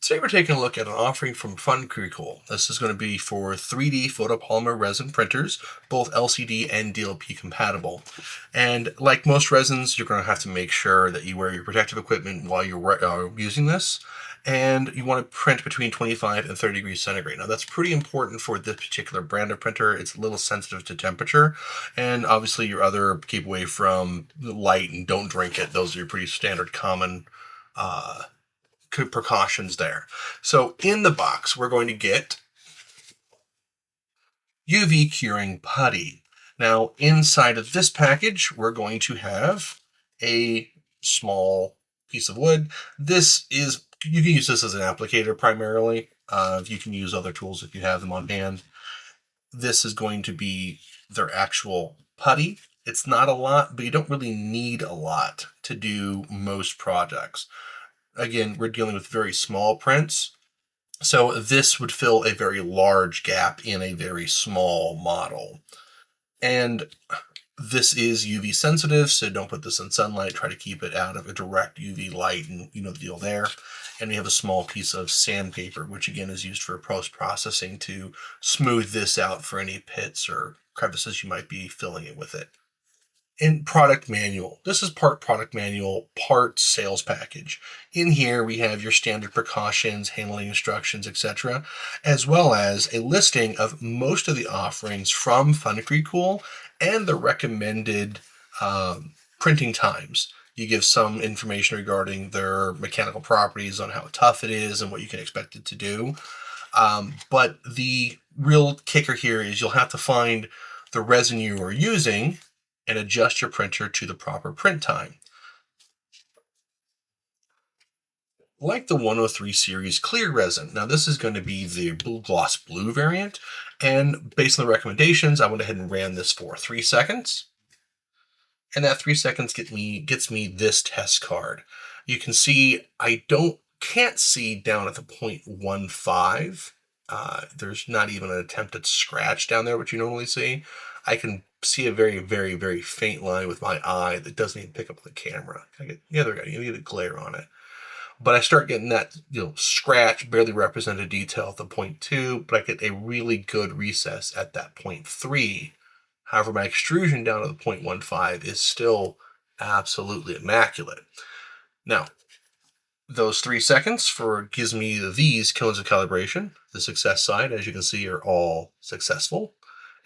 Today we're taking a look at an offering from FUNCRECOL. This is going to be for 3D photopolymer resin printers, both LCD and DLP compatible. And like most resins, you're going to have to make sure that you wear your protective equipment while you're using this. And you want to print between 25 and 30 degrees centigrade. Now that's pretty important for this particular brand of printer. It's a little sensitive to temperature. And obviously your other keep away from light and don't drink it. Those are your pretty standard common precautions there. So in the box, we're going to get UV curing putty. Now inside of this package, we're going to have a small piece of wood. This is, you can use this as an applicator primarily. You can use other tools if you have them on hand. This is going to be their actual putty. It's not a lot, but you don't really need a lot to do most projects. Again, we're dealing with very small prints, so this would fill a very large gap in a very small model. And this is UV sensitive, so don't put this in sunlight. Try to keep it out of a direct UV light, and you know the deal there. And we have a small piece of sandpaper, which again is used for post-processing to smooth this out for any pits or crevices you might be filling it with it. In product manual, this is part product manual, part sales package. In here we have your standard precautions, handling instructions, etc., as well as a listing of most of the offerings from FUNCRECOL and the recommended printing times. You give some information regarding their mechanical properties on how tough it is and what you can expect it to do. But the real kicker here is you'll have to find the resin you are using and adjust your printer to the proper print time. Like the 103 series clear resin. Now this is going to be the gloss blue variant, and based on the recommendations, I went ahead and ran this for 3 seconds. And that 3 seconds gets me this test card. You can see I can't see down at the 0.15. There's not even an attempted scratch down there, which you normally see. I can see a very, very, very faint line with my eye that doesn't even pick up the camera. Yeah, there we go. You get a glare on it. But I start getting that, scratch, barely represented detail at the 0.2, but I get a really good recess at that 0.3. However, my extrusion down to the 0.15 is still absolutely immaculate. Now, those 3 seconds gives me these cones of calibration. The success side, as you can see, are all successful.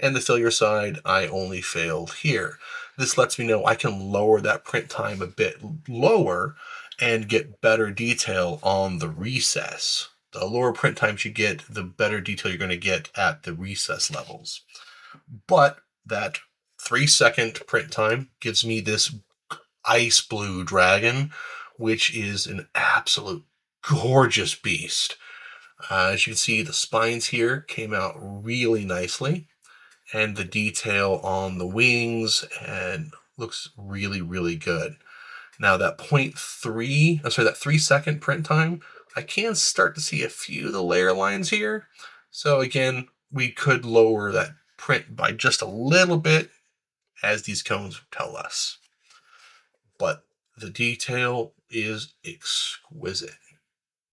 And the failure side, I only failed here. This lets me know I can lower that print time a bit lower and get better detail on the recess. The lower print times you get, the better detail you're going to get at the recess levels. But that 3 second print time gives me this ice blue dragon, which is an absolute gorgeous beast. As you can see, the spines here came out really nicely, and the detail on the wings and looks really, really good. Now that 3 second print time, I can start to see a few of the layer lines here. So again, we could lower that print by just a little bit, as these cones tell us. But the detail is exquisite.